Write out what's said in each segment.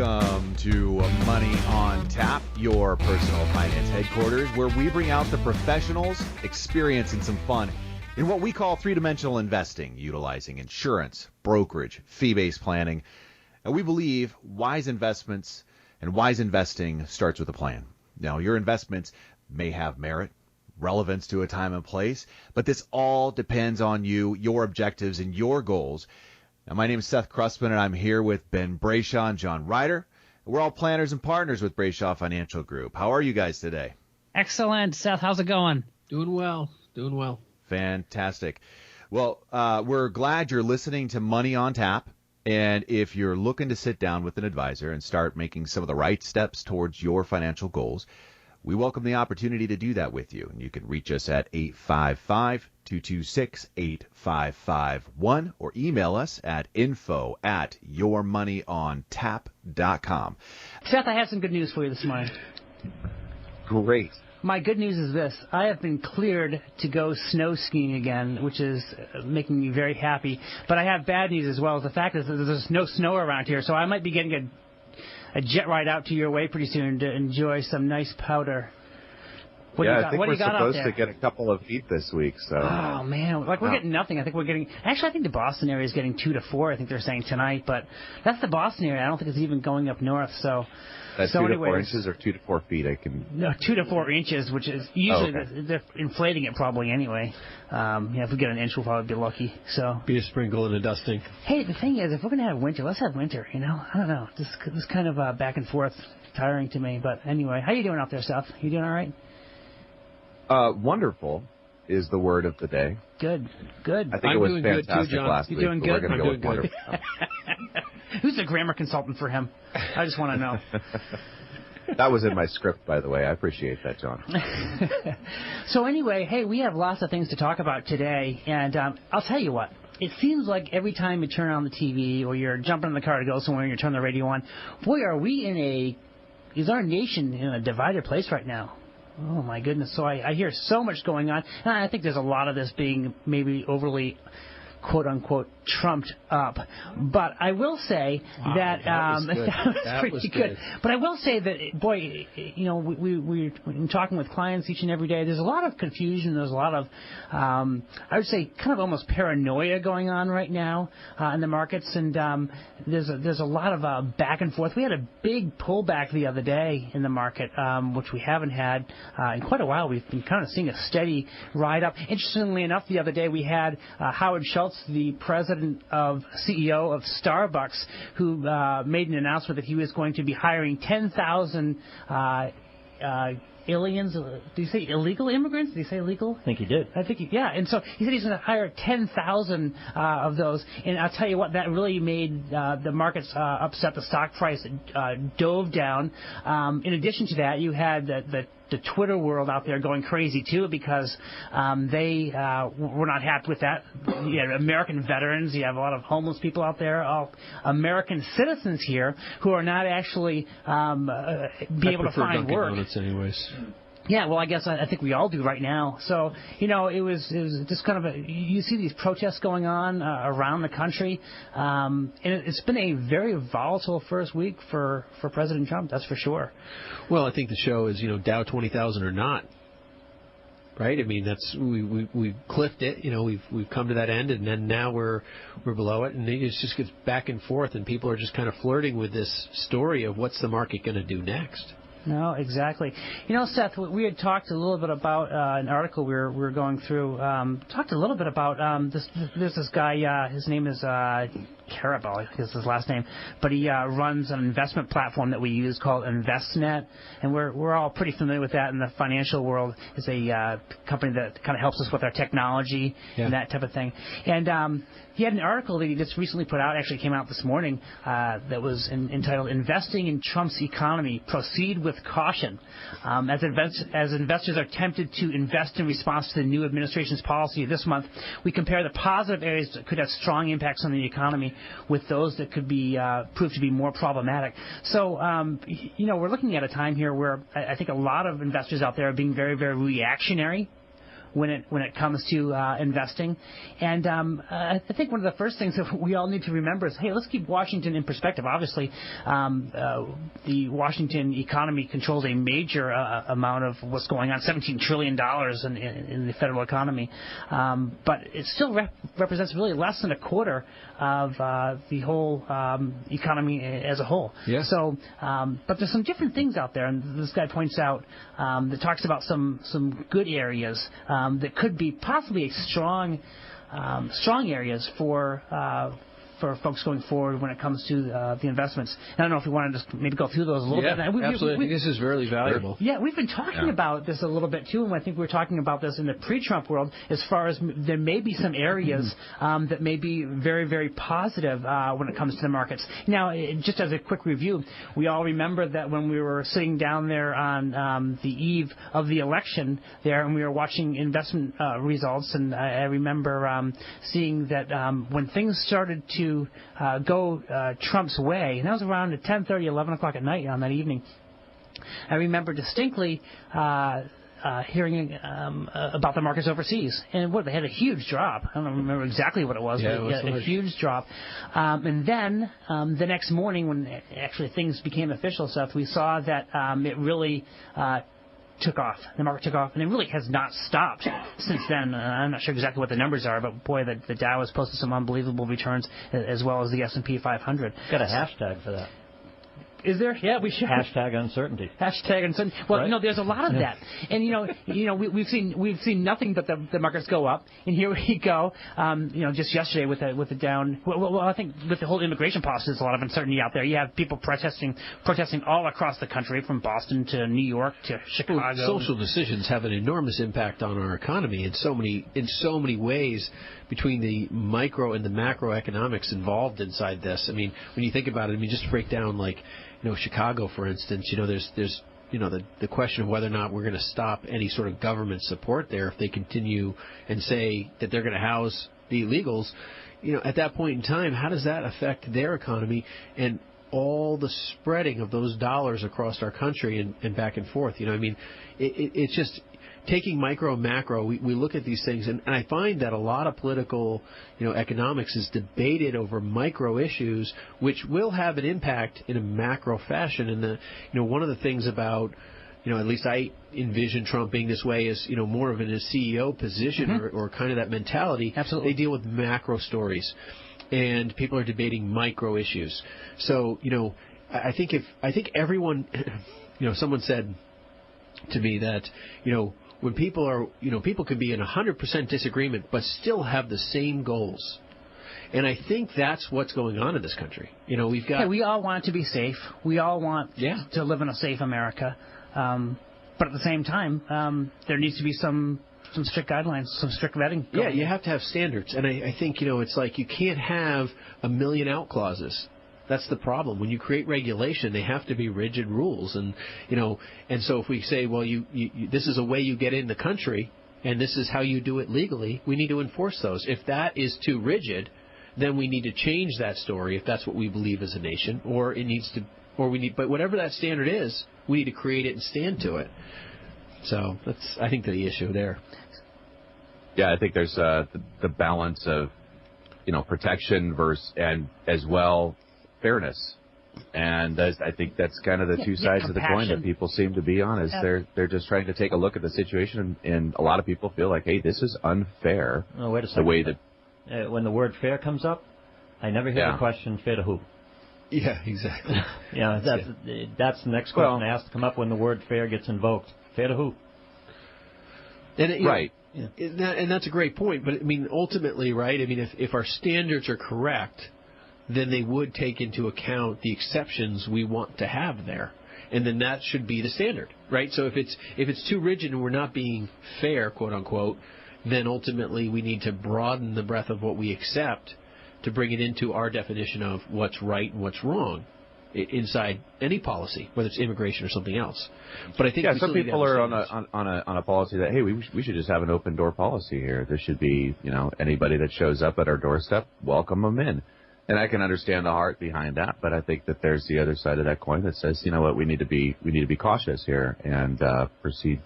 Welcome to Money on Tap, your personal finance headquarters, where we bring out the professionals, experience, and some fun in what we call three-dimensional investing, utilizing insurance, brokerage, fee-based planning. And we believe wise investments and wise investing starts with a plan. Now, your investments may have merit, relevance to a time and place, but this all depends on you, your objectives, and your goals. Now, my name is Seth Krussman, and I'm here with Ben Brayshaw and John Ryder. We're all planners and partners with Brayshaw Financial Group. How are you guys today? Excellent. Seth, how's it going? Doing well. Fantastic. Well, we're glad you're listening to Money on Tap. And if you're looking to sit down with an advisor and start making some of the right steps towards your financial goals, we welcome the opportunity to do that with you. And you can reach us at 855-226-8551 or email us at info@yourmoneyontap.com. Seth, I have some good news for you this morning. Great. My good news is this. I have been cleared to go snow skiing again, which is making me very happy. But I have bad news as well. The fact is that there's no snow around here, so I might be getting a jet ride out to your way pretty soon to enjoy some nice powder. I think we're supposed to get a couple of feet this week. So. Oh, man. We're getting nothing. I think I think the Boston area is getting 2 to 4, I think they're saying tonight. But that's the Boston area. I don't think it's even going up north. So. That's 2 to 4 inches or 2 to 4 feet? No, 2 to 4 inches, which is usually they're inflating it probably anyway. If we get an inch, we'll probably be lucky. So be a sprinkle and a dusting. Hey, the thing is, if we're gonna have winter, let's have winter. I don't know. This kind of back and forth, tiring to me. But anyway, how you doing out there, Seth? You doing all right? Wonderful is the word of the day. Good. I think it was fantastic last week. You doing good? We're going to go with wonderful. Who's the grammar consultant for him? I just want to know. That was in my script, by the way. I appreciate that, John. So anyway, hey, we have lots of things to talk about today, and I'll tell you what. It seems like every time you turn on the TV or you're jumping in the car to go somewhere and you turn the radio on, boy, is our nation in a divided place right now. Oh, my goodness. So I hear so much going on. And I think there's a lot of this being maybe overly, quote-unquote, trumped up. But I will say that was pretty good. But I will say that, boy, we're talking with clients each and every day. There's a lot of confusion. There's a lot of, I would say, kind of almost paranoia going on right now in the markets. And there's a lot of back and forth. We had a big pullback the other day in the market, which we haven't had in quite a while. We've been kind of seeing a steady ride up. Interestingly enough, the other day we had Howard Schultz, the CEO of Starbucks, who made an announcement that he was going to be hiring 10,000 aliens. Did he say illegal immigrants? Did he say illegal? I think he did. Yeah. And so he said he's going to hire 10,000 of those. And I'll tell you what, that really made the markets upset. The stock price dove down. In addition to that, you had the Twitter world out there going crazy, too, because they were not happy with that. You have American veterans. You have a lot of homeless people out there, all American citizens here who are not actually be able to find Dunkin' work. Donuts anyways. Yeah, well, I guess I think we all do right now. So, it was just kind of you see these protests going on around the country, and it's been a very volatile first week for President Trump, that's for sure. Well, I think the show is, Dow 20,000 or not, right? I mean, that's we clipped it, we've come to that end, and then now we're below it, and it just gets back and forth, and people are just kind of flirting with this story of what's the market going to do next. No, exactly. Seth, we had talked a little bit about an article we were going through. Talked a little bit about there's this guy. His name is Carabell, I think is his last name, but he runs an investment platform that we use called InvestNet, and we're all pretty familiar with that in the financial world. It's a company that kind of helps us with our technology and that type of thing. And he had an article that he just recently put out, actually came out this morning, that was entitled "Investing in Trump's Economy: Proceed with Caution." As investors are tempted to invest in response to the new administration's policy this month, we compare the positive areas that could have strong impacts on the economy with those that could be proved to be more problematic. So, we're looking at a time here where I think a lot of investors out there are being very, very reactionary when it comes to investing. And I think one of the first things that we all need to remember is, hey, let's keep Washington in perspective. Obviously, the Washington economy controls a major amount of what's going on, $17 trillion in the federal economy. But it still represents really less than a quarter of the whole economy as a whole. Yeah. So, but there's some different things out there, and this guy points out that talks about some good areas that could be possibly strong areas for folks going forward when it comes to the investments. And I don't know if we want to just maybe go through those a little bit. Absolutely. I think this is really valuable. Yeah, we've been talking about this a little bit too, and I think we were talking about this in the pre-Trump world as far as there may be some areas that may be very, very positive when it comes to the markets. Now, just as a quick review, we all remember that when we were sitting down there on the eve of the election there, and we were watching investment results, and I remember seeing that when things started to go Trump's way, and that was around at 10:30, 11 o'clock at night on that evening. I remember distinctly hearing about the markets overseas, and they had a huge drop. I don't remember exactly what it was, but it was a huge drop. And then the next morning, when actually things became official, Seth, we saw that it really took off. The market took off, and it really has not stopped since then. I'm not sure exactly what the numbers are, but boy, the Dow has posted some unbelievable returns, as well as the S&P 500. Got a hashtag for that. Is there? Yeah, we should. Hashtag uncertainty. Hashtag uncertainty. Well, right? There's a lot of that, and we've seen nothing but the markets go up, and here we go. Just yesterday with the down. Well, I think with the whole immigration policy, there's a lot of uncertainty out there. You have people protesting all across the country, from Boston to New York to Chicago. Well, social decisions have an enormous impact on our economy in so many ways, between the micro and the macroeconomics involved inside this. I mean, when you think about it, just to break down, Chicago, for instance, there's the question of whether or not we're going to stop any sort of government support there if they continue and say that they're going to house the illegals. At that point in time, how does that affect their economy and all the spreading of those dollars across our country and back and forth? It's just taking micro and macro. We look at these things, and I find that a lot of political, economics is debated over micro issues, which will have an impact in a macro fashion. And one of the things about, at least I envision Trump being this way, is more of in a CEO position or kind of that mentality. Absolutely. They deal with macro stories, and people are debating micro issues. So I think everyone, someone said to me that when people are, people can be in 100% disagreement but still have the same goals. And I think that's what's going on in this country. We've got... Hey, we all want to be safe. We all want to live in a safe America. But at the same time, there needs to be some strict guidelines, some strict vetting. Yeah, you have to have standards. And I think, it's like you can't have a million out clauses. That's the problem. When you create regulation, they have to be rigid rules, and so if we say, well, you this is a way you get in the country, and this is how you do it legally, we need to enforce those. If that is too rigid, then we need to change that story if that's what we believe as a nation, but whatever that standard is, we need to create it and stand to it. So that's, I think, the issue there. Yeah, I think there's the balance of protection versus and as well. Fairness, and I think that's kind of the two sides of the coin that people seem to be on. Is they're just trying to take a look at the situation, and a lot of people feel like, hey, this is unfair. Oh, wait a second. The way that when the word fair comes up, I never hear the question, fair to who? Yeah, exactly. That's the next question that has to come up when the word fair gets invoked. Fair to who? And right. Yeah. And that's a great point. But ultimately, right? If our standards are correct, then they would take into account the exceptions we want to have there. And then that should be the standard, right? So if it's too rigid and we're not being fair, quote unquote, then ultimately we need to broaden the breadth of what we accept to bring it into our definition of what's right and what's wrong inside any policy, whether it's immigration or something else. But I think some people are on a policy that, hey, we should just have an open door policy here. There should be, anybody that shows up at our doorstep, welcome them in. And I can understand the heart behind that, but I think that there's the other side of that coin that says, we need to be cautious here and proceed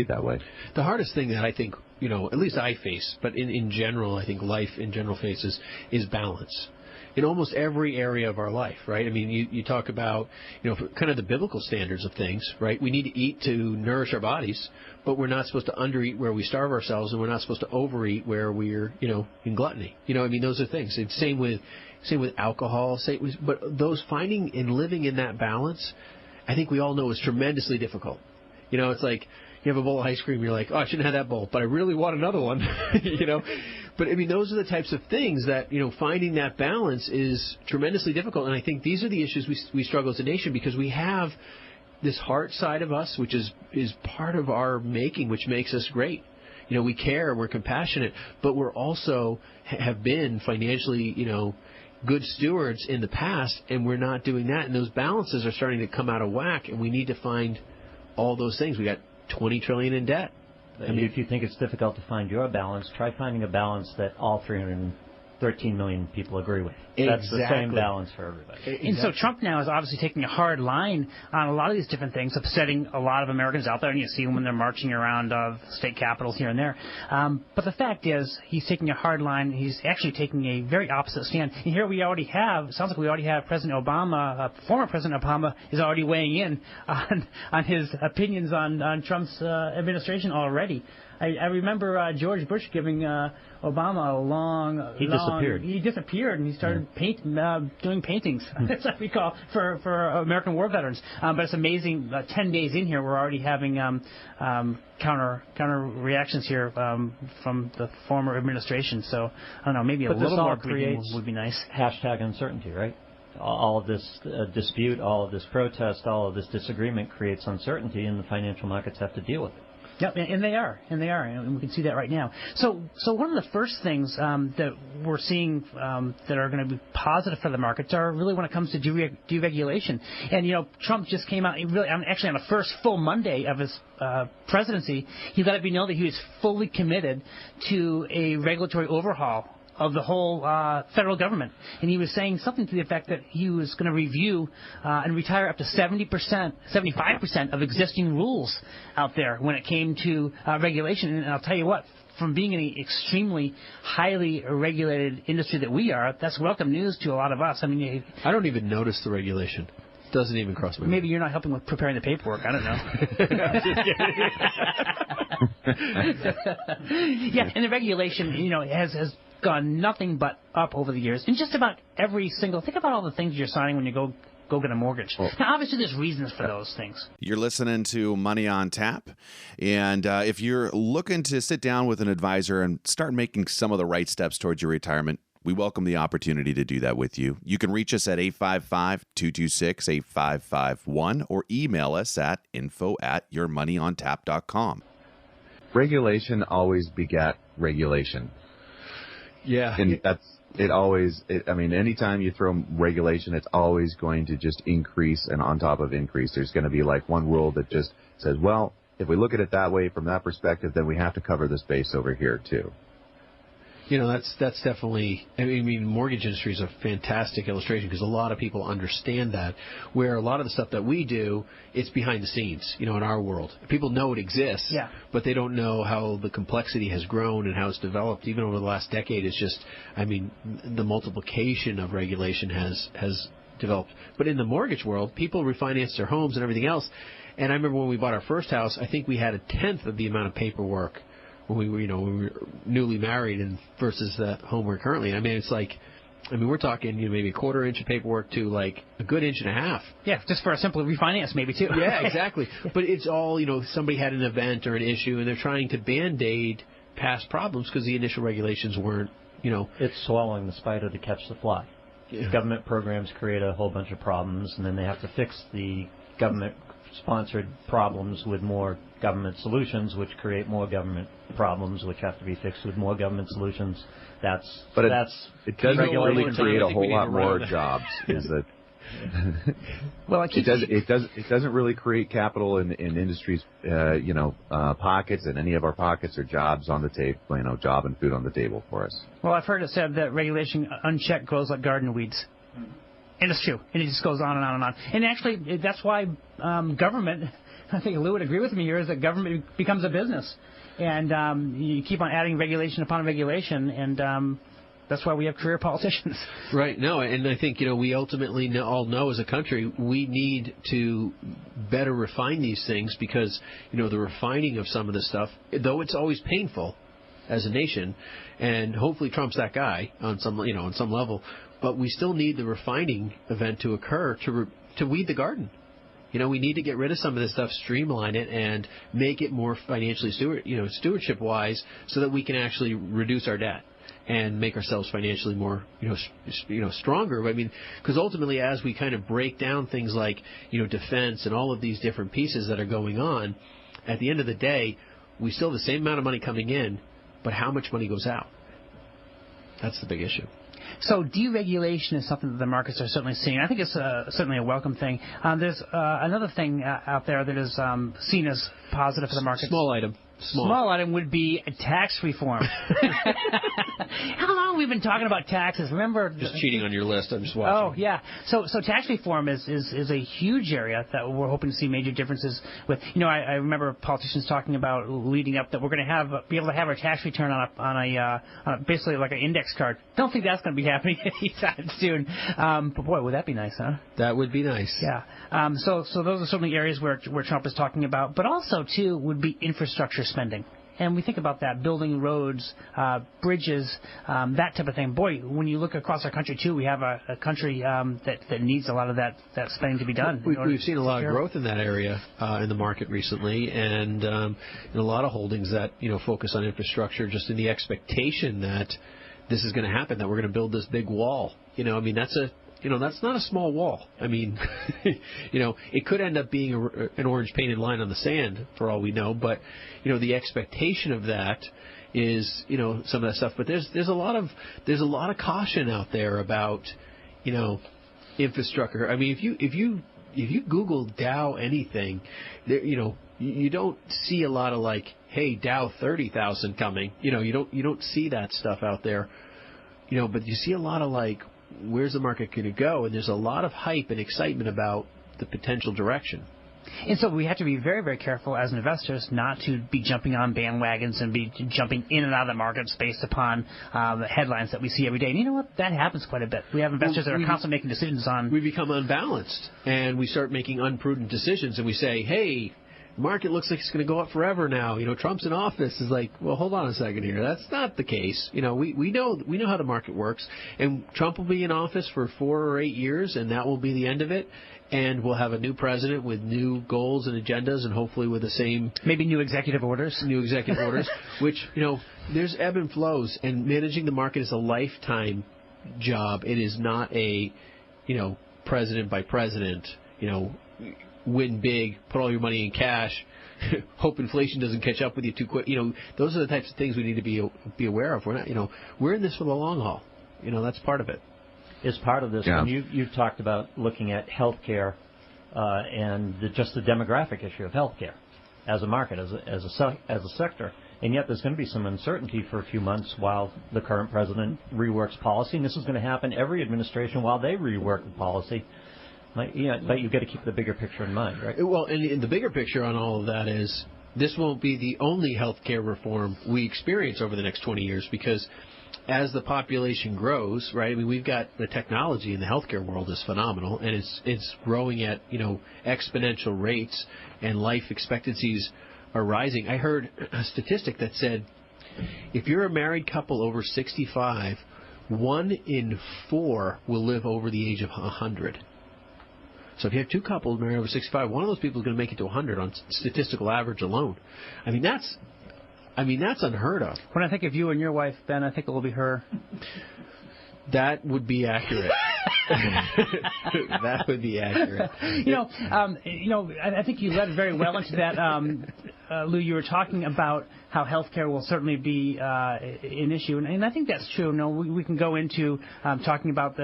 that way. The hardest thing that I think at least I face, but in general, I think life in general faces is balance. In almost every area of our life, right? I mean, you talk about, kind of the biblical standards of things, right? We need to eat to nourish our bodies, but we're not supposed to undereat where we starve ourselves, and we're not supposed to overeat where we're, in gluttony. Those are things. It's same with alcohol, but those finding and living in that balance, I think we all know is tremendously difficult. It's like you have a bowl of ice cream, you're like, oh, I shouldn't have that bowl, but I really want another one, But, I mean, those are the types of things that, finding that balance is tremendously difficult. And I think these are the issues we struggle as a nation, because we have this heart side of us, which is part of our making, which makes us great. We care, we're compassionate, but we're also have been financially, good stewards in the past, and we're not doing that. And those balances are starting to come out of whack, and we need to find all those things. We got $20 trillion in debt. I mean, if you think it's difficult to find your balance, try finding a balance that all 313 million people agree with. That's the same balance for everybody. Exactly. And so Trump now is obviously taking a hard line on a lot of these different things, upsetting a lot of Americans out there, and you see them when they're marching around state capitals here and there. But the fact is, he's taking a hard line. He's actually taking a very opposite stand. And here we already have, it sounds like we already have President Obama, former President Obama, is already weighing in on his opinions on Trump's administration already. I remember George Bush giving Obama a long... He disappeared. He disappeared, and he started doing paintings, as I recall, for American war veterans. But it's amazing, 10 days in here, we're already having counter reactions here from the former administration. So, I don't know, maybe a little more breathing would be nice. Hashtag uncertainty, right? All of this dispute, all of this protest, all of this disagreement creates uncertainty, and the financial markets have to deal with it. Yep, and they are, and we can see that right now. So one of the first things that we're seeing that are going to be positive for the markets are really when it comes to deregulation. And Trump just came out actually on the first full Monday of his presidency. He let it be known that he was fully committed to a regulatory overhaul of the whole federal government. And he was saying something to the effect that he was going to review and retire up to 75% of existing rules out there when it came to regulation. And I'll tell you what, from being in an extremely highly regulated industry that we are, that's welcome news to a lot of us. I mean, I don't even notice the regulation. Doesn't even cross my mind. Maybe you're not helping with preparing the paperwork. I don't know. Yeah, and the regulation, has gone nothing but up over the years. And just about every single... Think about all the things you're signing when you go get a mortgage. Now, obviously, there's reasons for those things. You're listening to Money on Tap. And if you're looking to sit down with an advisor and start making some of the right steps towards your retirement, we welcome the opportunity to do that with you. You can reach us at 855-226-8551 or email us at info@yourmoneyontap.com. Regulation always begat regulation. Yeah. And anytime you throw regulation, it's always going to just increase, and on top of increase, there's going to be like one rule that just says, well, if we look at it that way, from that perspective, then we have to cover this base over here too. That's definitely, mortgage industry is a fantastic illustration because a lot of people understand that, where a lot of the stuff that we do, it's behind the scenes, in our world. People know it exists, but they don't know how the complexity has grown and how it's developed. Even over the last decade, it's just, the multiplication of regulation has developed. But in the mortgage world, people refinance their homes and everything else. And I remember when we bought our first house, I think we had 1/10 of the amount of paperwork when we were newly married and versus the home we're currently in. It's like, we're talking maybe a 1/4 inch of paperwork to like a good 1.5 inches. Yeah, just for a simple refinance maybe too. Yeah, exactly. But it's all, somebody had an event or an issue and they're trying to Band-Aid past problems because the initial regulations weren't, It's swallowing the spider to catch the fly. Yeah. Government programs create a whole bunch of problems, and then they have to fix the government-sponsored problems with more government solutions, which create more government problems, which have to be fixed with more government solutions. It doesn't really create a whole lot more jobs. Is that? Well, it doesn't really create capital in industries, pockets, and any of our pockets are jobs on the table, job and food on the table for us. Well, I've heard it said that regulation unchecked grows like garden weeds. And it's true. And it just goes on and on and on. And actually, that's why government, I think Lou would agree with me here, is that government becomes a business. And you keep on adding regulation upon regulation, and that's why we have career politicians. Right. No, and I think, we ultimately all know as a country we need to better refine these things because, the refining of some of this stuff, though it's always painful as a nation, and hopefully Trump's that guy on some level, but we still need the refining event to occur to weed the garden. We need to get rid of some of this stuff, streamline it, and make it more financially stewardship-wise so that we can actually reduce our debt and make ourselves financially more, stronger. I mean, because ultimately, as we kind of break down things like, defense and all of these different pieces that are going on, at the end of the day, we still have the same amount of money coming in, but how much money goes out? That's the big issue. So deregulation is something that the markets are certainly seeing. I think it's certainly a welcome thing. There's another thing out there that is seen as positive for the markets. Small item. Small item would be tax reform. How long have we been talking about taxes? Remember, just cheating on your list. I'm just watching. Oh yeah. So tax reform is a huge area that we're hoping to see major differences with. I remember politicians talking about leading up that we're going to be able to have our tax return on a basically like an index card. Don't think that's going to be happening anytime soon. But boy, would that be nice, huh? That would be nice. Yeah. So those are certainly areas where Trump is talking about, but also too would be infrastructure spending. And we think about that, building roads, bridges, that type of thing. Boy, when you look across our country, too, we have a country that needs a lot of that spending to be done. We've seen a lot of growth in that area in the market recently, and a lot of holdings that focus on infrastructure just in the expectation that this is going to happen, that we're going to build this big wall. That's not a small wall. I mean, it could end up being an orange painted line on the sand for all we know. But, the expectation of that is, some of that stuff. But there's a lot of caution out there about, infrastructure. I mean, if you Google Dow anything, there, you don't see a lot of like, hey, Dow 30,000 coming. You don't see that stuff out there. But you see a lot of like, where's the market going to go? And there's a lot of hype and excitement about the potential direction. And so we have to be very, very careful as investors not to be jumping on bandwagons and be jumping in and out of the markets based upon the headlines that we see every day. And you know what? That happens quite a bit. We have investors that are constantly making decisions on... We become unbalanced, and we start making unprudent decisions, and we say, hey, market looks like it's going to go up forever now. Trump's in office. Is like, well, hold on a second here. That's not the case. We know how the market works, and Trump will be in office for 4 or 8 years, and that will be the end of it. And we'll have a new president with new goals and agendas, and hopefully with the same maybe new executive orders. Which there's ebb and flows, and managing the market is a lifetime job. It is not a president by president. Win big, put all your money in cash, hope inflation doesn't catch up with you too quick. Those are the types of things we need to be aware of. We're not, we're in this for the long haul. That's part of it. Is part of this. Yeah. When you've talked about looking at healthcare and just the demographic issue of healthcare as a market, as a sector, and yet there's going to be some uncertainty for a few months while the current president reworks policy, and this is going to happen every administration while they rework the policy. But you've got to keep the bigger picture in mind, right? Well, and the bigger picture on all of that is this won't be the only health care reform we experience over the next 20 years because as the population grows, right, I mean, we've got the technology in the healthcare world is phenomenal, and it's growing at, exponential rates, and life expectancies are rising. I heard a statistic that said if you're a married couple over 65, 1 in 4 will live over the age of 100. So if you have 2 couples married over 65, one of those people is going to make it to 100 on statistical average alone. I mean, that's unheard of. When I think of you and your wife, Ben, I think it will be her. That would be accurate. That would be accurate. I think you led very well into that, Lou. You were talking about how healthcare will certainly be an issue, and I think that's true. We can go into talking about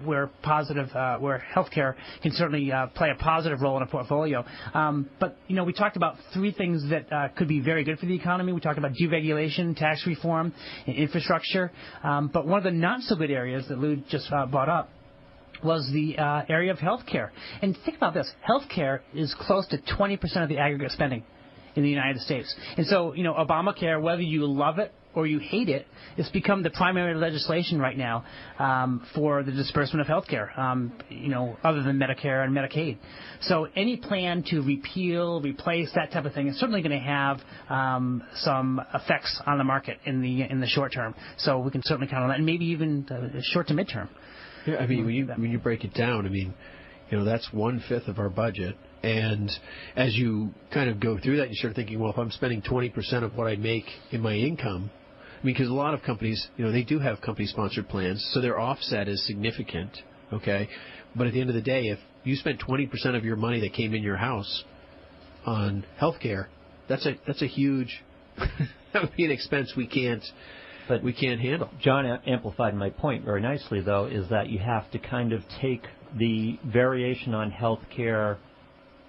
where healthcare can certainly play a positive role in a portfolio. But we talked about 3 things that could be very good for the economy. We talked about deregulation, tax reform, and infrastructure. But one of the not so good areas that Lou just brought up was the area of healthcare. And think about this: healthcare is close to 20% of the aggregate spending. in the United States. And so, Obamacare, whether you love it or you hate it, it's become the primary legislation right now for the disbursement of health care, other than Medicare and Medicaid. So any plan to repeal, replace, that type of thing is certainly going to have some effects on the market in the short term. So we can certainly count on that, and maybe even short to midterm. Yeah, I mean, when you break it down, I mean, that's 1/5 of our budget. And as you kind of go through that, you start thinking, well, if I'm spending 20% of what I make in my income, I mean, because a lot of companies, they do have company-sponsored plans, so their offset is significant, okay? But at the end of the day, if you spent 20% of your money that came in your house on health care, that's a huge, that would be an expense we can't handle. John amplified my point very nicely, though, is that you have to kind of take the variation on health care,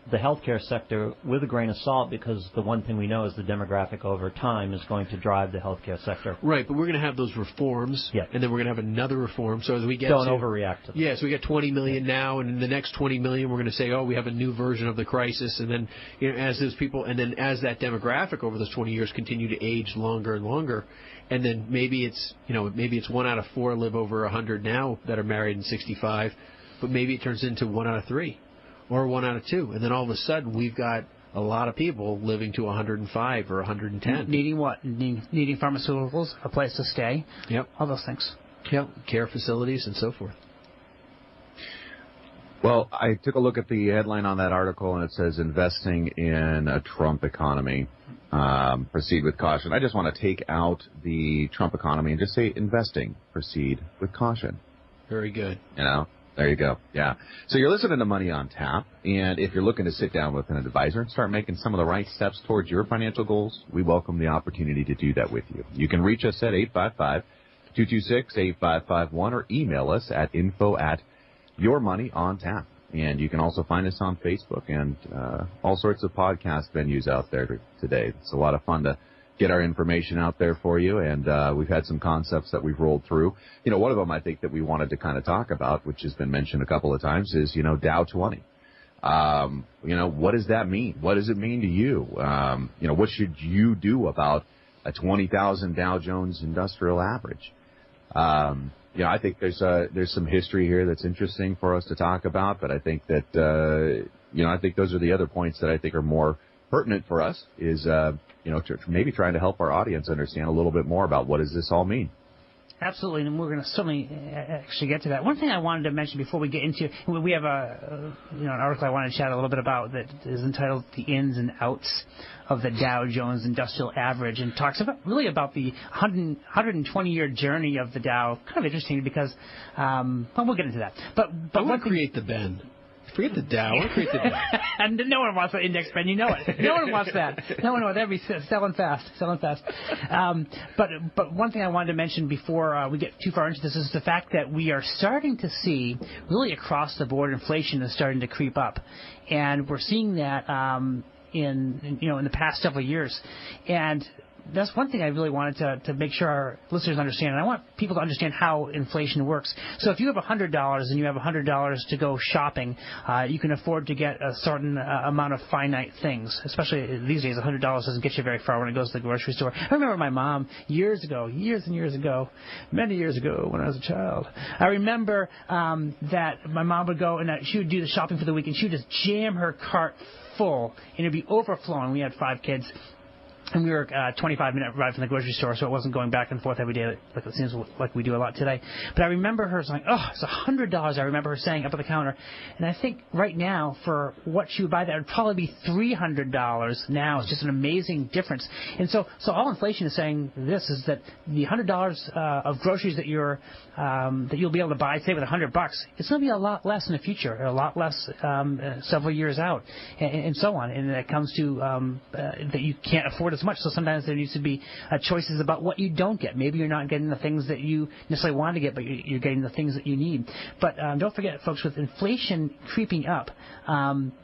the healthcare sector, with a grain of salt, because the one thing we know is the demographic over time is going to drive the healthcare sector. Right, but we're going to have those reforms, and then we're going to have another reform. So as we get don't overreact to them. Yeah, so we got 20 million now, and in the next 20 million, we're going to say, oh, we have a new version of the crisis, and then as those people, and then as that demographic over those 20 years continue to age longer and longer, and then maybe it's 1 out of 4 live over 100 now that are married and 65, but maybe it turns into 1 out of 3. Or 1 out of 2, and then all of a sudden we've got a lot of people living to 105 or 110. Needing what? Needing pharmaceuticals, a place to stay. Yep. All those things. Yep. Care facilities and so forth. Well, I took a look at the headline on that article, and it says investing in a Trump economy. Proceed with caution. I just want to take out the Trump economy and just say investing. Proceed with caution. Very good. There you go. Yeah. So you're listening to Money on Tap, and if you're looking to sit down with an advisor and start making some of the right steps towards your financial goals, we welcome the opportunity to do that with you. You can reach us at 855-226-8551 or email us at info@yourmoneyontap. And you can also find us on Facebook and all sorts of podcast venues out there today. It's a lot of fun to get our information out there for you, and we've had some concepts that we've rolled through. One of them I think that we wanted to kind of talk about, which has been mentioned a couple of times, is, Dow 20. What does that mean? What does it mean to you? What should you do about a 20,000 Dow Jones Industrial Average? I think there's some history here that's interesting for us to talk about, but I think that, I think those are the other points that I think are more pertinent for us is, maybe trying to help our audience understand a little bit more about what does this all mean. Absolutely, and we're going to certainly actually get to that. One thing I wanted to mention before we get into, we have an article I wanted to chat a little bit about that is entitled "The Ins and Outs of the Dow Jones Industrial Average," and talks about the 120-year journey of the Dow. Kind of interesting because, we'll get into that. But I want to create the bend. Forget the Dow. I create the Dow. And no one wants the index bend. You know it. No one wants that. No one wants that. Be selling fast. But one thing I wanted to mention before we get too far into this is the fact that we are starting to see really across the board inflation is starting to creep up, and we're seeing that in the past several years, and that's one thing I really wanted to make sure our listeners understand, and I want people to understand how inflation works. So if you have $100 and you have $100 to go shopping, you can afford to get a certain amount of finite things, especially these days. $100 doesn't get you very far when it goes to the grocery store. I remember my mom years and years ago, many years ago when I was a child, I remember that my mom would go and she would do the shopping for the week, and she would just jam her cart full, and it would be overflowing. We had 5 kids. And we were a 25-minute ride from the grocery store, so it wasn't going back and forth every day like it seems like we do a lot today. But I remember her saying, it's $100. I remember her saying up at the counter. And I think right now for what she would buy, that would probably be $300 now. It's just an amazing difference. And so all inflation is saying this is that the $100 of groceries that you'll be able to buy, say with $100, it's going to be a lot less in the future, a lot less several years out, and so on. And that comes to that you can't afford to as much. So sometimes there needs to be choices about what you don't get. Maybe you're not getting the things that you necessarily want to get, but you're getting the things that you need. But don't forget, folks, with inflation creeping up,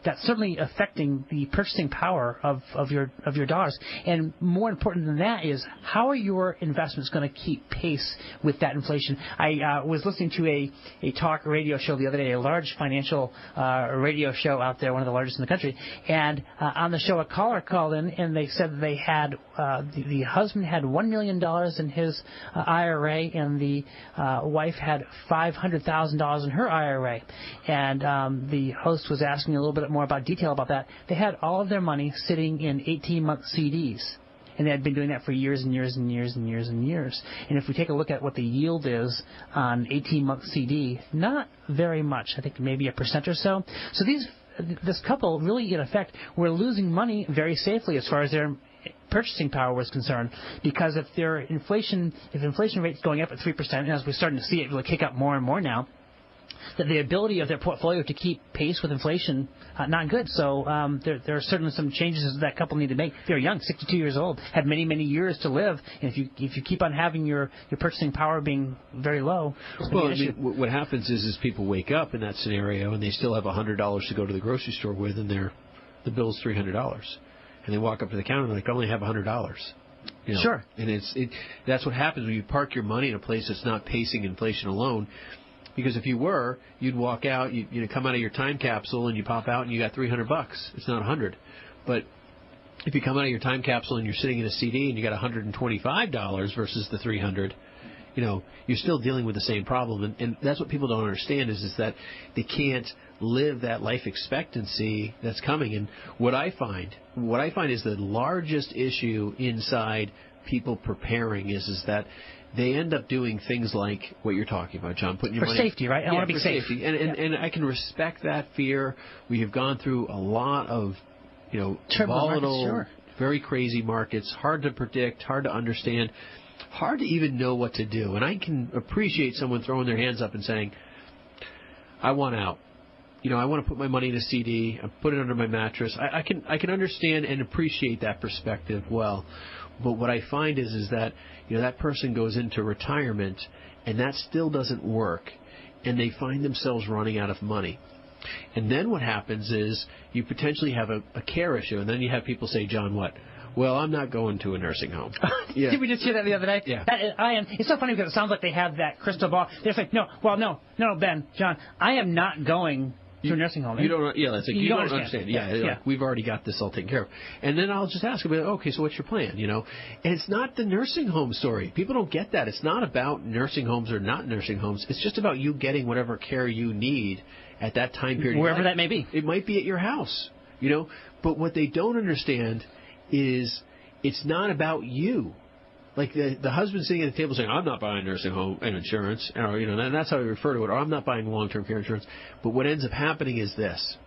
that's certainly affecting the purchasing power of your dollars. And more important than that is, how are your investments going to keep pace with that inflation? I was listening to a talk radio show the other day, a large financial radio show out there, one of the largest in the country. And on the show, a caller called in, and they said that they had the husband had $1 million in his IRA, and the wife had $500,000 in her IRA. And the host was asking a little bit more about detail about that. They had all of their money sitting in 18-month CDs. And they had been doing that for years and years and years and years and years. And if we take a look at what the yield is on 18-month CD, not very much. I think maybe 1% or so. So this couple really, in effect, were losing money very safely as far as their purchasing power was concerned, because if inflation rate's going up at 3%, and as we're starting to see it really kick up more and more now, that the ability of their portfolio to keep pace with inflation, not good. So there are certainly some changes that couple need to make. They're young, 62 years old, have many, many years to live. And if you keep on having your purchasing power being very low, well, I mean, what happens is people wake up in that scenario and they still have $100 to go to the grocery store with, and the bill's $300, and they walk up to the counter and they're like, I only have $100. You know? Sure. And that's what happens when you park your money in a place that's not pacing inflation alone. Because if you were, you'd walk out, you come out of your time capsule and you pop out and you got $300. It's not $100. But if you come out of your time capsule and you're sitting in a CD and you got $125 versus the $300, you're still dealing with the same problem. And that's what people don't understand is that they can't live that life expectancy that's coming. And what I find is the largest issue inside people preparing is that they end up doing things like what you're talking about, John, putting your money... For safety, right? I want to be safe. Safety. And I can respect that fear. We have gone through a lot of, volatile, sure, very crazy markets, hard to predict, hard to understand, hard to even know what to do. And I can appreciate someone throwing their hands up and saying, I want out. I want to put my money in a CD, I put it under my mattress. I can understand and appreciate that perspective well. But what I find is that that person goes into retirement and that still doesn't work, and they find themselves running out of money. And then what happens is you potentially have a care issue, and then you have people say, John, what? Well, I'm not going to a nursing home. Yeah. Did we just hear that the other day? Yeah. It's so funny because it sounds like they have that crystal ball. They're like, no, Ben, John, I am not going to a nursing home. You don't. Yeah, that's like you don't understand. Yeah, yeah. We've already got this all taken care of. And then I'll just ask them, okay, so what's your plan? And it's not the nursing home story. People don't get that. It's not about nursing homes or not nursing homes. It's just about you getting whatever care you need at that time period, wherever that may be. It might be at your house. But what they don't understand is it's not about you. Like the husband sitting at the table saying, I'm not buying nursing home and insurance, and that's how we refer to it, or I'm not buying long-term care insurance. But what ends up happening is this.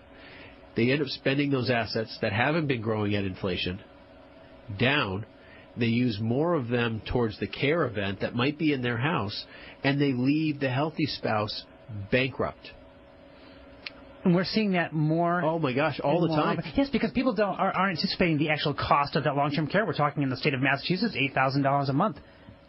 They end up spending those assets that haven't been growing at inflation down. They use more of them towards the care event that might be in their house, and they leave the healthy spouse bankrupt. And we're seeing that more. Oh my gosh, all the time. Yes, because people aren't anticipating the actual cost of that long-term care. We're talking in the state of Massachusetts, $8,000 a month,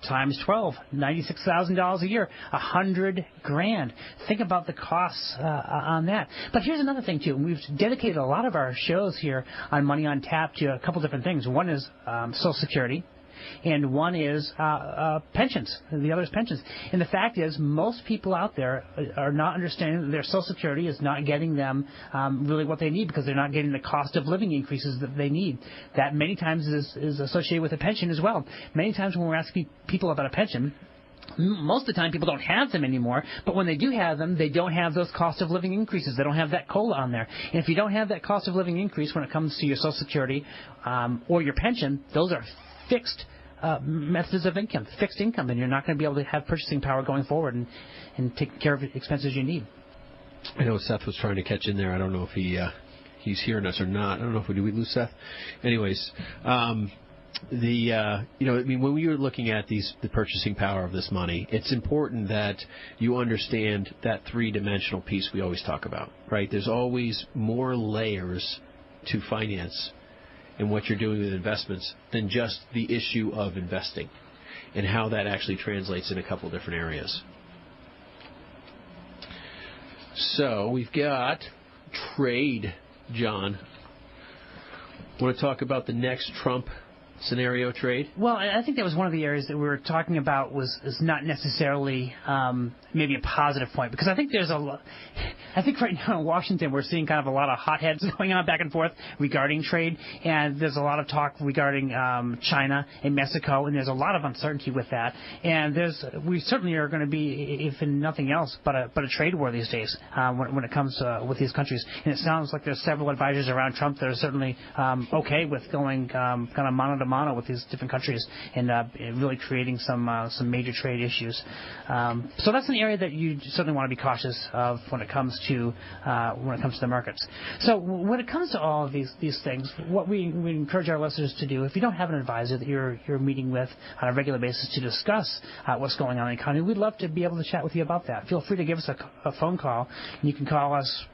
times 12, $96,000 a year, $100,000. Think about the costs on that. But here's another thing too. We've dedicated a lot of our shows here on Money on Tap to a couple different things. One is Social Security. And one is pensions. The other is pensions. And the fact is, most people out there are not understanding that their Social Security is not getting them really what they need, because they're not getting the cost of living increases that they need. That many times is associated with a pension as well. Many times when we're asking people about a pension, most of the time people don't have them anymore, but when they do have them, they don't have those cost of living increases. They don't have that COLA on there. And if you don't have that cost of living increase when it comes to your Social Security or your pension, those are fixed methods of income, fixed income, and you're not going to be able to have purchasing power going forward and take care of the expenses you need. I know Seth was trying to catch in there. I don't know if he's hearing us or not. I don't know if we lose Seth. Anyways, when we were looking at the purchasing power of this money, it's important that you understand that three-dimensional piece we always talk about, right? There's always more layers to finance. in what you're doing with investments than just the issue of investing and how that actually translates in a couple different areas. So we've got trade, John. Want to talk about the next Trump scenario trade? Well, I think that was one of the areas that we were talking about is not necessarily maybe a positive point, because I think I think right now in Washington we're seeing kind of a lot of hotheads going on back and forth regarding trade, and there's a lot of talk regarding China and Mexico, and there's a lot of uncertainty with that, and we certainly are going to be, if in nothing else, but a trade war these days when it comes with these countries, and it sounds like there's several advisors around Trump that are certainly okay with going kind of mano to mano with these different countries and really creating some major trade issues. So that's an area that you certainly want to be cautious of when it comes to the markets. So when it comes to all of these things, what we encourage our listeners to do, if you don't have an advisor that you're meeting with on a regular basis to discuss what's going on in the economy, we'd love to be able to chat with you about that. Feel free to give us a phone call, and you can call us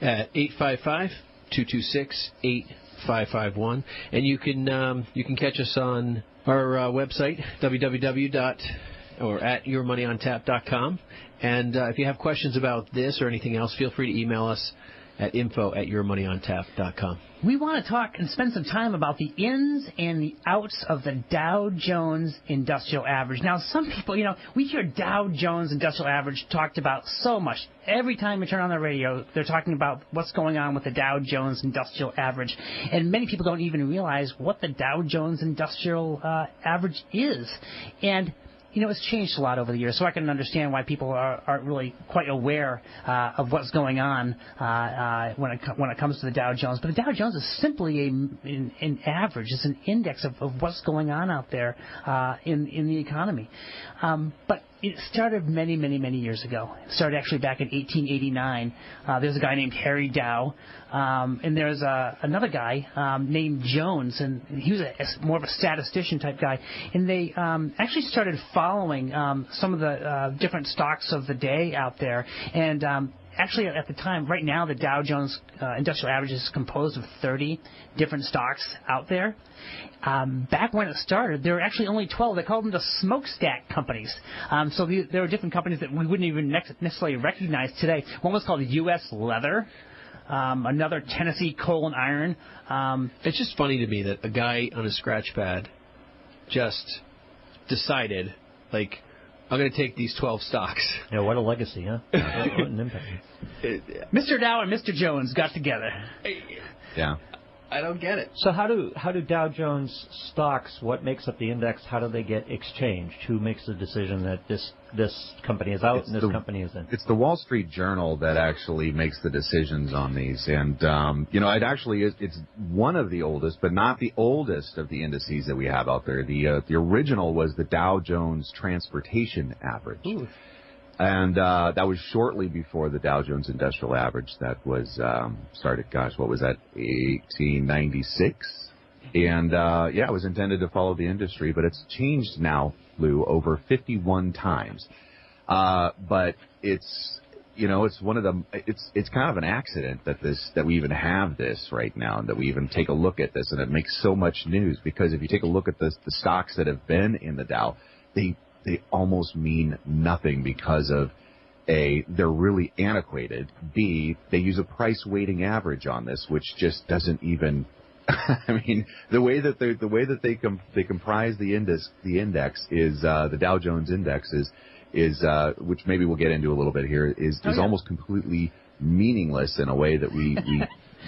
at 855-226-8551, and you can catch us on our website at yourmoneyontap.com. And if you have questions about this or anything else, feel free to email us at info@yourmoneyontap.com. We want to talk and spend some time about the ins and the outs of the Dow Jones Industrial Average. Now, some people, we hear Dow Jones Industrial Average talked about so much. Every time we turn on the radio, they're talking about what's going on with the Dow Jones Industrial Average. And many people don't even realize what the Dow Jones Industrial Average is. And it's changed a lot over the years, so I can understand why people aren't really quite aware of what's going on when it comes to the Dow Jones. But the Dow Jones is simply an average. It's an index of what's going on out there in the economy. But it started many, many, many years ago. It started actually back in 1889. There's a guy named Harry Dow, and there's another guy named Jones, and he was more of a statistician type guy. And they actually started following some of the different stocks of the day out there. And actually, at the time, right now, the Dow Jones Industrial Average is composed of 30 different stocks out there. Back when it started, there were actually only 12. They called them the smokestack companies. So there were different companies that we wouldn't even necessarily recognize today. One was called U.S. Leather, another Tennessee Coal and Iron. It's just funny to me that a guy on a scratch pad just decided, I'm going to take these 12 stocks. Yeah, what a legacy, huh? What an impact. Mr. Dow and Mr. Jones got together. Yeah. I don't get it. So how do Dow Jones stocks, what makes up the index, how do they get exchanged? Who makes the decision that this company is out and this company is in? It's the Wall Street Journal that actually makes the decisions on these. And, it's one of the oldest, but not the oldest of the indices that we have out there. The original was the Dow Jones Transportation Average. Ooh. And that was shortly before the Dow Jones Industrial Average. That was started, what was that, 1896? And, it was intended to follow the industry, but it's changed now, Lou, over 51 times. But it's one of the, it's kind of an accident that we even have this right now, and that we even take a look at this, and it makes so much news, because if you take a look at the stocks that have been in the Dow, they almost mean nothing, because of A, they're really antiquated. B, they use a price weighting average on this, which just doesn't even. I mean, the way that they comprise the index is the Dow Jones index is which maybe we'll get into a little bit here, is almost completely meaningless in a way that we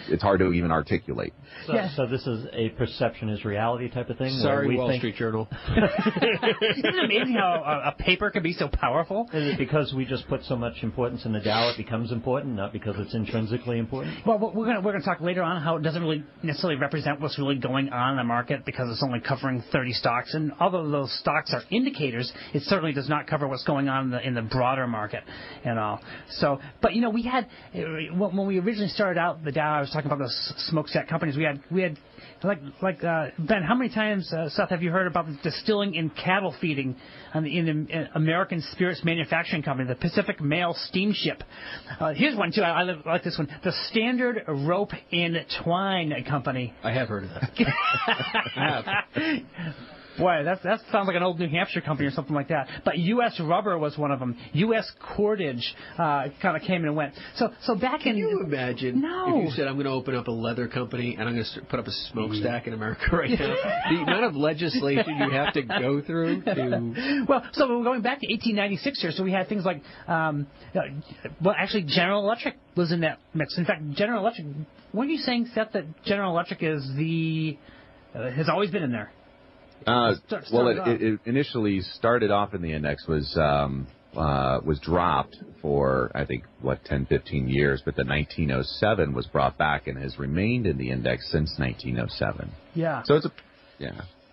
it's hard to even articulate. So this is a perception is reality type of thing? Sorry, Wall Street Journal. Isn't it amazing how a paper can be so powerful? Is it because we just put so much importance in the Dow it becomes important, not because it's intrinsically important? Well, we're going to talk later on how it doesn't really necessarily represent what's really going on in the market, because it's only covering 30 stocks. And although those stocks are indicators, it certainly does not cover what's going on in the broader market and all. So, but we had when we originally started out the Dow, I was talking about the smokestack companies. We had like Ben, how many times, Seth, have you heard about the distilling and cattle feeding in the American Spirits Manufacturing Company, the Pacific Mail Steamship? Here's one too. I like this one. The Standard Rope and Twine Company. I have heard of that. I have. Boy, that sounds like an old New Hampshire company or something like that. But U.S. Rubber was one of them. U.S. Cordage kind of came and went. So back in... Can you imagine No. if you said, I'm going to open up a leather company and I'm going to put up a smokestack in America right now? The amount of legislation you have to go through to... Well, so we're going back to 1896 here. So we had things like... actually, General Electric was in that mix. In fact, General Electric... Weren't you saying, Seth, that General Electric is has always been in there? It initially started off in the index, was dropped for, I think, 10, 15 years, but then 1907 was brought back and has remained in the index since 1907. Yeah. So it's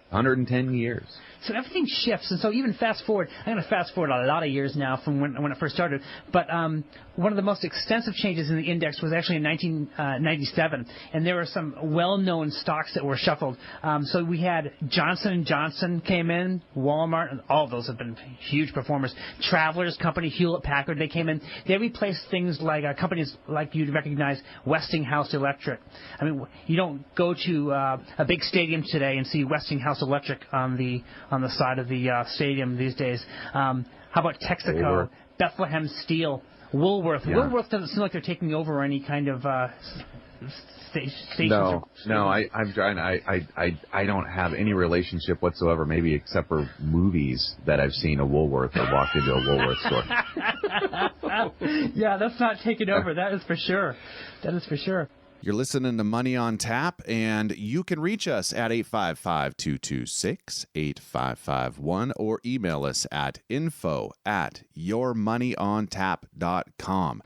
110 years. So everything shifts, and so even fast forward, I'm going to fast forward a lot of years now from when it first started, but one of the most extensive changes in the index was actually in 1997, and there were some well-known stocks that were shuffled. So we had Johnson & Johnson came in, Walmart, and all of those have been huge performers. Travelers Company, Hewlett-Packard, they came in. They replaced things like companies like you'd recognize, Westinghouse Electric. I mean, you don't go to a big stadium today and see Westinghouse Electric on the side of the stadium these days. How about Texaco, Bethlehem Steel, Woolworth? Yeah. Woolworth doesn't seem like they're taking over any kind of stations. No, I'm trying. I don't have any relationship whatsoever, maybe except for movies that I've seen a Woolworth or walked into a Woolworth store. Yeah, that's not taking over. That is for sure. That is for sure. You're listening to Money on Tap, and you can reach us at 855-226-8551 or email us at info@yourmoneyontap.com.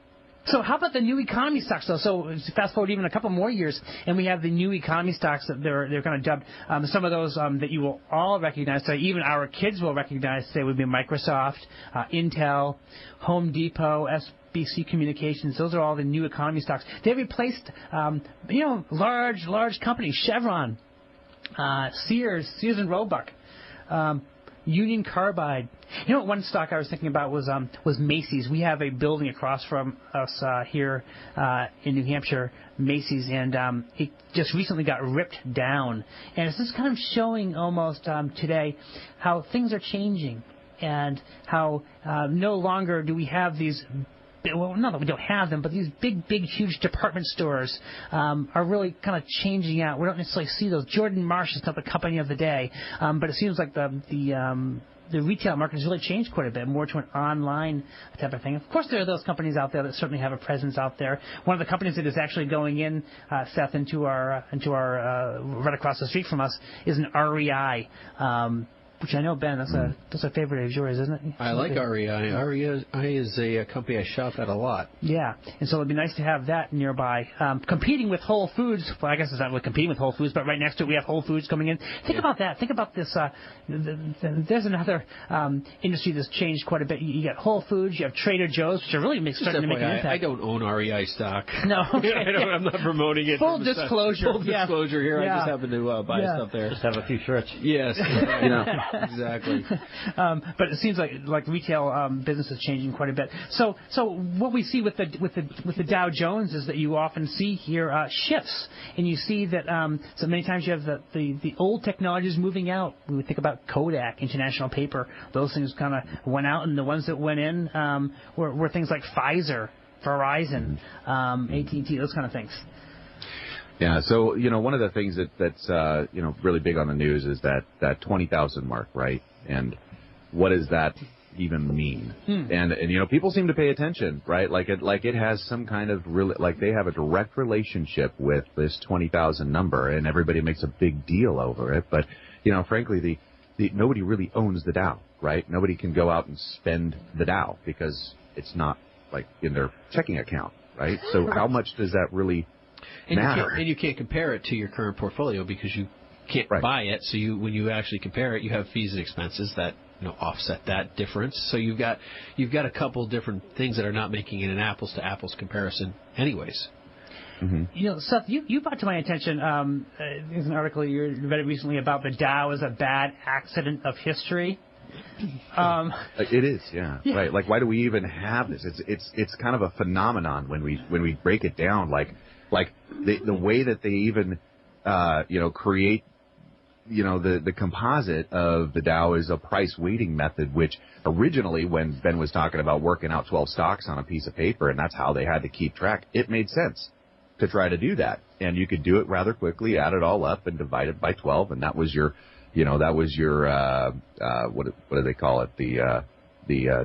So how about the new economy stocks, though? So fast forward even a couple more years, and we have the new economy stocks that they're kind of dubbed. Some of those that you will all recognize, so even our kids will recognize, say, would be Microsoft, Intel, Home Depot, SBC Communications. Those are all the new economy stocks. They replaced, large companies, Chevron, Sears and Roebuck, Union Carbide. You know what one stock I was thinking about was Macy's. We have a building across from us here in New Hampshire, Macy's, and it just recently got ripped down. And it's just kind of showing almost today how things are changing and how no longer do we have these. Well, not that we don't have them, but these big, huge department stores are really kind of changing out. We don't necessarily see those. Jordan Marsh is not the company of the day, but it seems like the retail market has really changed quite a bit, more to an online type of thing. Of course, there are those companies out there that certainly have a presence out there. One of the companies that is actually going in, Seth, into our right across the street from us is an REI. Which I know, Ben, that's a favorite of yours, isn't it? I like REI. REI is a company I shop at a lot. Yeah, and so it'd be nice to have that nearby. Competing with Whole Foods, well, I guess it's not really competing with Whole Foods, but right next to it we have Whole Foods coming in. Think about that. Think about this. There's another industry that's changed quite a bit. You got Whole Foods, you have Trader Joe's, which are really starting to make an impact. I don't own REI stock. No, okay. I'm not promoting it. Full disclosure. Full disclosure here. Yeah. I just happen to buy stuff there. Just have a few shirts. Yes. Exactly. But it seems like retail business is changing quite a bit. So what we see with the Dow Jones is that you often see here shifts, and you see that so many times you have the old technologies moving out. We would think about Kodak, International Paper. Those things kind of went out, and the ones that went in were things like Pfizer, Verizon, AT&T, those kind of things. Yeah, so one of the things that's really big on the news is that 20,000 mark, right? And what does that even mean? And people seem to pay attention, right? Like it has some kind of they have a direct relationship with this 20,000 number, and everybody makes a big deal over it. But frankly, nobody really owns the Dow, right? Nobody can go out and spend the Dow because it's not like in their checking account, right? So how much does that really matter? And you can't compare it to your current portfolio because you can't buy it. So when you actually compare it, you have fees and expenses that offset that difference. So you've got a couple different things that are not making it an apples to apples comparison, anyways. Mm-hmm. Seth, you brought to my attention there's an article you read recently about the Dow as a bad accident of history. It is, yeah, right. Like, why do we even have this? It's kind of a phenomenon when we break it down. Like the way that they even create the composite of the Dow is a price weighting method, which originally, when Ben was talking about working out 12 stocks on a piece of paper, and that's how they had to keep track, it made sense to try to do that. And you could do it rather quickly, add it all up and divide it by 12, and that was your what do they call it? The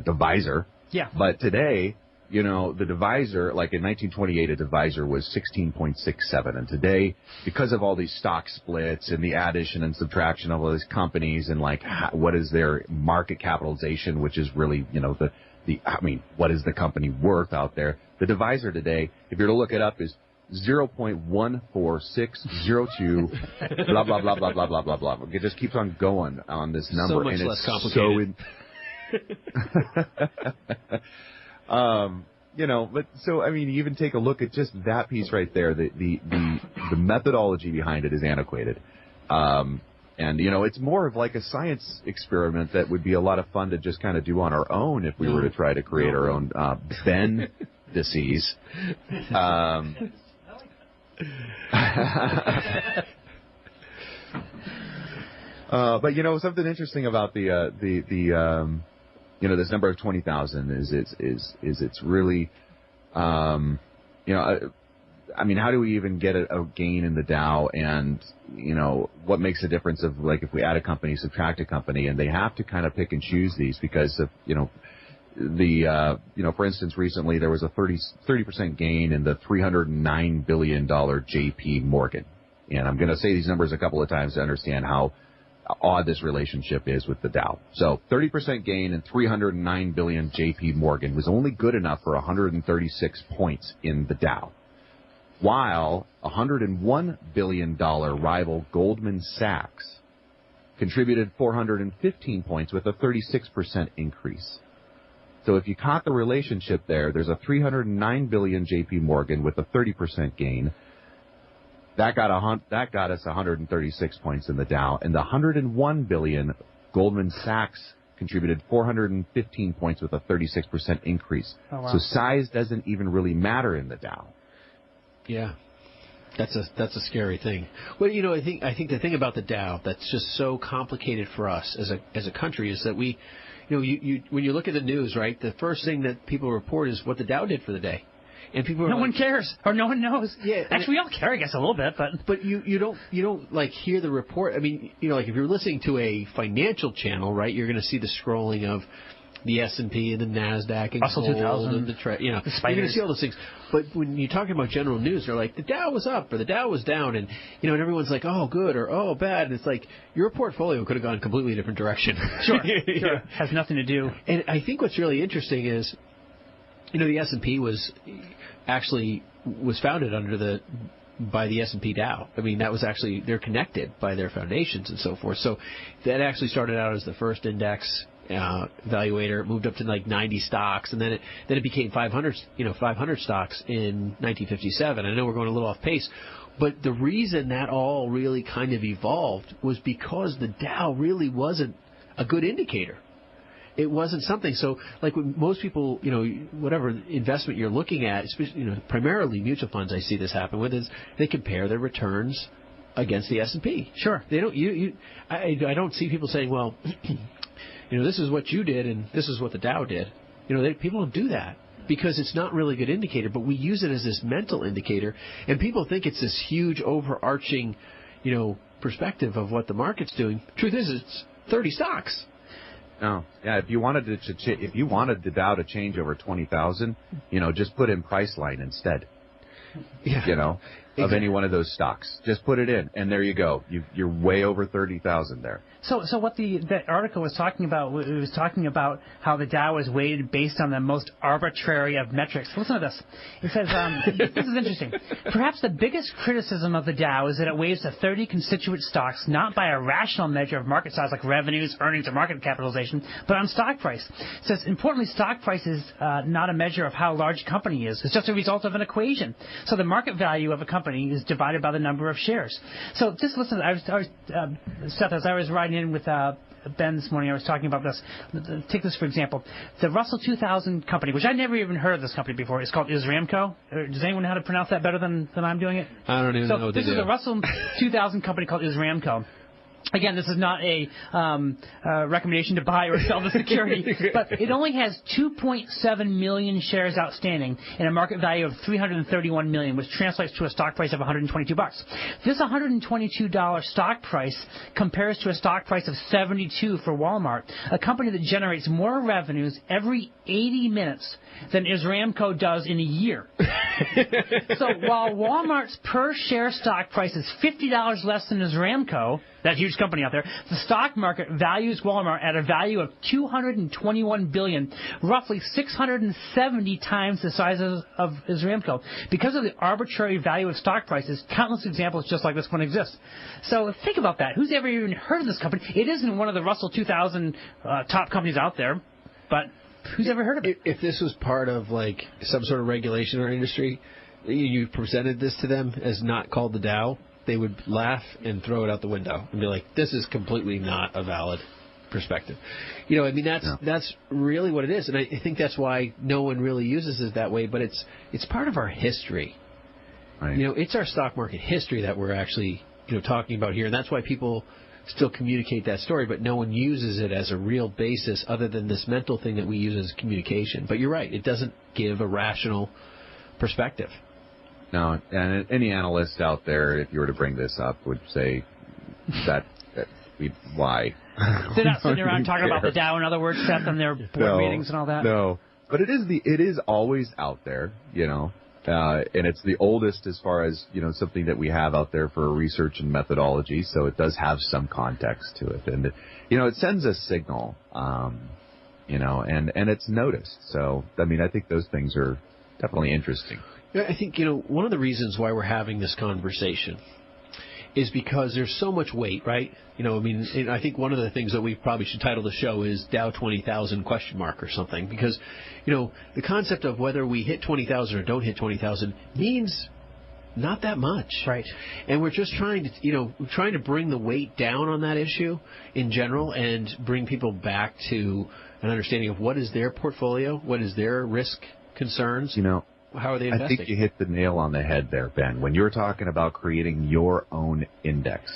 divisor. Yeah. But today, the divisor, like in 1928, a divisor was 16.67, and today, because of all these stock splits and the addition and subtraction of all these companies and what is their market capitalization, which is really what is the company worth out there? The divisor today, if you're to look it up, is 0.14602, blah, blah, blah, blah, blah, blah, blah, blah. It just keeps on going on this number. So much and less it's complicated. But so, I mean, you even take a look at just that piece right there. The methodology behind it is antiquated. And, it's more of like a science experiment that would be a lot of fun to just kind of do on our own if we were to try to create our own Ben disease. But something interesting about the this number of 20,000 is it's really I mean, how do we even get a gain in the Dow? And what makes a difference of, like, if we add a company, subtract a company, and they have to kind of pick and choose these because of for instance, recently there was a 30% gain in the $309 billion JP Morgan. And I'm going to say these numbers a couple of times to understand how odd this relationship is with the Dow. So 30% gain in $309 billion JP Morgan was only good enough for 136 points in the Dow, while $101 billion rival Goldman Sachs contributed 415 points with a 36% increase. So if you caught the relationship there, there's a $309 billion JP Morgan with a 30% gain. That got us 136 points in the Dow, and the 101 billion Goldman Sachs contributed 415 points with a 36% increase. Oh, wow. So size doesn't even really matter in the Dow. Yeah. That's a scary thing. Well, I think the thing about the Dow that's just so complicated for us as a country is that we, when you look at the news, right, the first thing that people report is what the Dow did for the day. And people no one cares, or no one knows. Yeah, actually, we all care, I guess, a little bit, but you don't like hear the report. I mean, like if you're listening to a financial channel, right, you're going to see the scrolling of the S&P and the Nasdaq and Russell gold 2000, and the the spiders. You're going to see all those things. But when you're talking about general news, they're like the Dow was up or the Dow was down, and and everyone's like, oh good or oh bad. And it's like your portfolio could have gone a completely different direction. Sure. Has nothing to do. And I think what's really interesting is, the S&P was founded by the S&P Dow. I mean, that was actually, they're connected by their foundations and so forth. So that actually started out as the first index evaluator. It moved up to like 90 stocks, and then it became 500 stocks in 1957. I know we're going a little off pace, but the reason that all really kind of evolved was because the Dow really wasn't a good indicator. It wasn't something. So, like when most people, whatever investment you're looking at, especially, primarily mutual funds, I see this happen with, is they compare their returns against the S&P. Sure. They don't. I don't see people saying, well, this is what you did and this is what the Dow did. People don't do that because it's not really a good indicator. But we use it as this mental indicator, and people think it's this huge overarching, perspective of what the market's doing. Truth is, it's 30 stocks. No, yeah. If you wanted the Dow to change over 20,000, just put in Priceline instead. Yeah. of any one of those stocks. Just put it in, and there you go. You're way over 30,000 there. So what the article was talking about, it was talking about how the Dow is weighted based on the most arbitrary of metrics. Listen to this. It says, this is interesting. Perhaps the biggest criticism of the Dow is that it weighs the 30 constituent stocks not by a rational measure of market size like revenues, earnings, or market capitalization, but on stock price. It says, importantly, stock price is not a measure of how large a company is. It's just a result of an equation. So the market value of a company is divided by the number of shares. So just listen. Seth, as I was riding in with Ben this morning, I was talking about this. Take this for example. The Russell 2000 company, which I never even heard of this company before, is called Isramco. Does anyone know how to pronounce that better than I'm doing it? I don't even know what this is a Russell 2000 company called Isramco. Again, this is not a recommendation to buy or sell the security, but it only has 2.7 million shares outstanding and a market value of $331 million, which translates to a stock price of $122. This $122 stock price compares to a stock price of $72 for Walmart, a company that generates more revenues every 80 minutes than Isramco does in a year. So while Walmart's per share stock price is $50 less than Isramco, that huge company out there, the stock market values Walmart at a value of $221 billion, roughly 670 times the size of Isramco. Because of the arbitrary value of stock prices, countless examples just like this one exist. So think about that. Who's ever even heard of this company? It isn't one of the Russell 2000 top companies out there, but who's ever heard of it? If this was part of like some sort of regulation or industry, you presented this to them as not called the Dow, they would laugh and throw it out the window and be like, this is completely not a valid perspective. You know, I mean, that's really what it is. And I think that's why no one really uses it that way, but it's part of our history. Right. You know, it's our stock market history that we're actually, talking about here. And that's why people still communicate that story, but no one uses it as a real basis other than this mental thing that we use as communication. But you're right. It doesn't give a rational perspective. No, and any analyst out there, if you were to bring this up, would say that why? They're not sitting around talking about the Dow, in other words, Seth, and their board meetings and all that. No, but it is always out there, and it's the oldest as far as something that we have out there for research and methodology. So it does have some context to it, and it sends a signal, and it's noticed. So I mean, I think those things are definitely interesting. I think, one of the reasons why we're having this conversation is because there's so much weight, right? I think one of the things that we probably should title the show is Dow 20,000 ? Or something, because, the concept of whether we hit 20,000 or don't hit 20,000 means not that much. Right. And we're just trying to bring the weight down on that issue in general and bring people back to an understanding of what is their portfolio, what is their risk concerns. How are they investing? I think you hit the nail on the head there, Ben. When you're talking about creating your own index,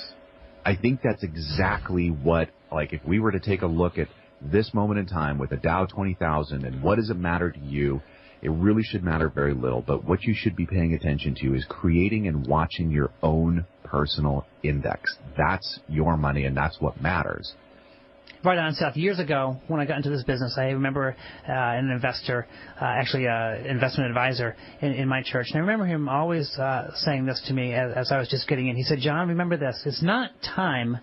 I think that's exactly what, like, if we were to take a look at this moment in time with the Dow 20,000 and what does it matter to you, it really should matter very little. But what you should be paying attention to is creating and watching your own personal index. That's your money, and that's what matters. Right on, Seth. Years ago, when I got into this business, I remember an investor, investment advisor in my church. And I remember him always saying this to me as I was just getting in. He said, John, remember this. It's not timing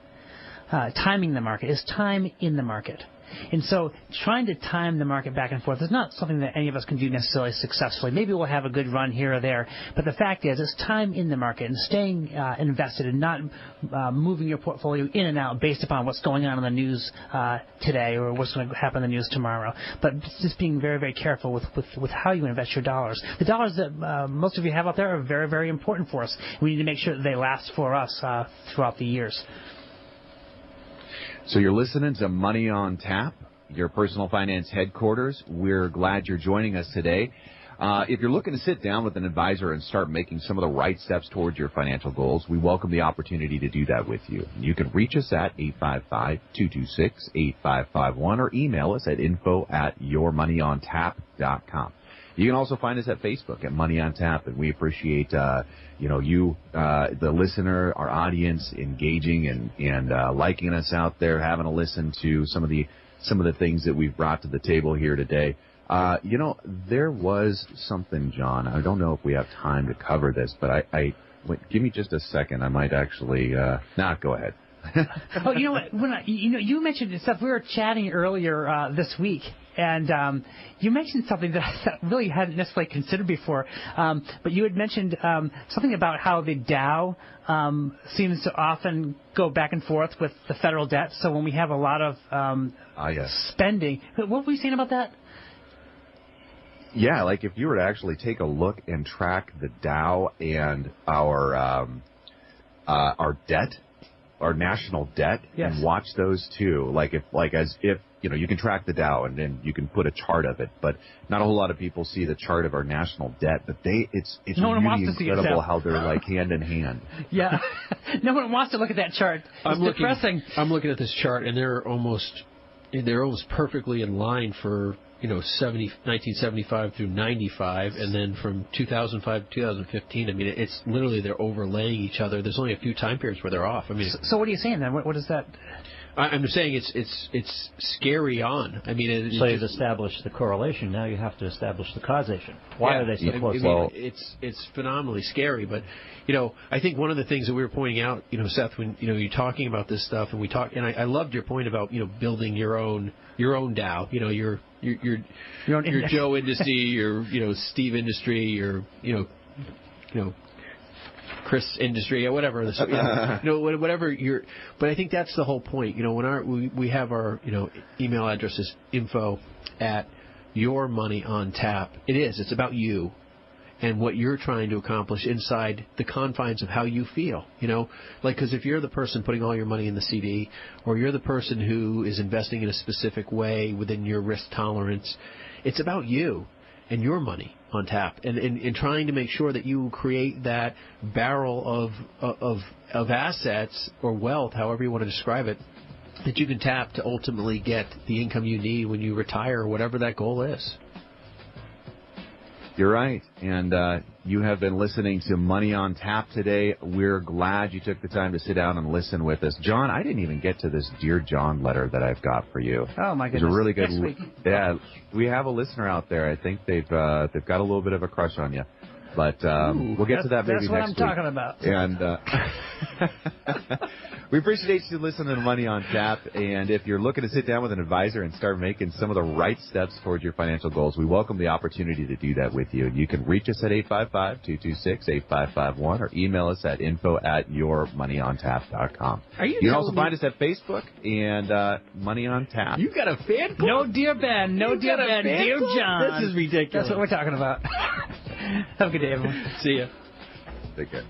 the market. It's time in the market. And so trying to time the market back and forth is not something that any of us can do necessarily successfully. Maybe we'll have a good run here or there. But the fact is, it's time in the market and staying invested and not moving your portfolio in and out based upon what's going on in the news today or what's going to happen in the news tomorrow. But just being very, very careful with how you invest your dollars. The dollars that most of you have out there are very, very important for us. We need to make sure that they last for us throughout the years. So you're listening to Money on Tap, your personal finance headquarters. We're glad you're joining us today. If you're looking to sit down with an advisor and start making some of the right steps towards your financial goals, we welcome the opportunity to do that with you. You can reach us at 855-226-8551 or email us at info@yourmoneyontap.com. You can also find us at Facebook at Money on Tap, and we appreciate you, the listener, our audience, engaging and liking us out there, having a listen to some of the things that we've brought to the table here today. There was something, John. I don't know if we have time to cover this, but I Wait, give me just a second. I might actually. Go ahead. Oh, you know what? You mentioned stuff. We were chatting earlier this week, and you mentioned something that I really hadn't necessarily considered before. But you had mentioned something about how the Dow seems to often go back and forth with the federal debt. So when we have a lot of spending, what were you saying about that? Yeah, like if you were to actually take a look and track the Dow and our debt. Our national debt, yes. And watch those two, as if you can track the Dow and then you can put a chart of it, but not a whole lot of people see the chart of our national debt. But it's no really incredible how they're like hand in hand. Yeah, no one wants to look at that chart. It's depressing. I'm looking at this chart, and they're almost perfectly in line for 1975 through 95, and then from 2005 to 2015. I mean, it's literally they're overlaying each other. There's only a few time periods where they're off. I mean, so what are you saying then? What is that? I'm saying it's scary on. I mean, so you've established the correlation. Now you have to establish the causation. Why are they so close? Well, it's phenomenally scary. But I think one of the things that we were pointing out, Seth, when you're talking about this stuff, and I loved your point about building your own Dow. Your own Joe Industry, your Steve Industry, your Chris Industry, or whatever. Whatever you're. But I think that's the whole point. When we have our email addresses info@yourmoneyontap. It's about you and what you're trying to accomplish inside the confines of how you feel. Because if you're the person putting all your money in the CD, or you're the person who is investing in a specific way within your risk tolerance, it's about you and your money on tap, and trying to make sure that you create that barrel of assets or wealth, however you want to describe it, that you can tap to ultimately get the income you need when you retire, or whatever that goal is. You're right, and you have been listening to Money on Tap today. We're glad you took the time to sit down and listen with us. John, I didn't even get to this Dear John letter that I've got for you. Oh, my goodness. It's a really good. Next week. Yeah, we have a listener out there. I think they've got a little bit of a crush on you. But we'll get to that maybe next week. That's what I'm talking about. And we appreciate you listening to Money on Tap. And if you're looking to sit down with an advisor and start making some of the right steps towards your financial goals, we welcome the opportunity to do that with you. And you can reach us at 855-226-8551 or email us at info@yourmoneyontap.com. You can also find us at Facebook and Money on Tap. You got a fan club? No, dear Ben. No, dear Ben. Dear John. This is ridiculous. That's what we're talking about. Have a good day, everyone. See ya. Take care.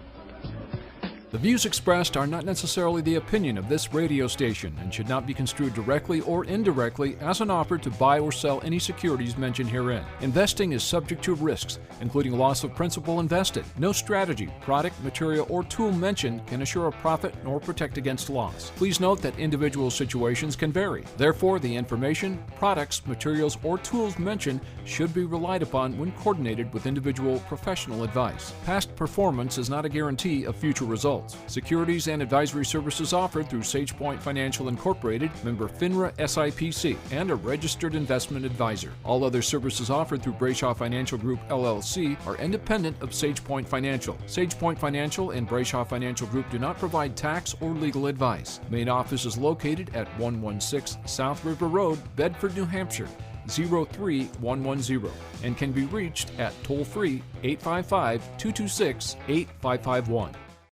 The views expressed are not necessarily the opinion of this radio station and should not be construed directly or indirectly as an offer to buy or sell any securities mentioned herein. Investing is subject to risks, including loss of principal invested. No strategy, product, material, or tool mentioned can assure a profit nor protect against loss. Please note that individual situations can vary. Therefore, the information, products, materials, or tools mentioned should be relied upon when coordinated with individual professional advice. Past performance is not a guarantee of future results. Securities and advisory services offered through SagePoint Financial Incorporated, member FINRA SIPC, and a registered investment advisor. All other services offered through Brayshaw Financial Group LLC are independent of SagePoint Financial. SagePoint Financial and Brayshaw Financial Group do not provide tax or legal advice. Main office is located at 116 South River Road, Bedford, New Hampshire, 03110, and can be reached at toll-free 855-226-8551.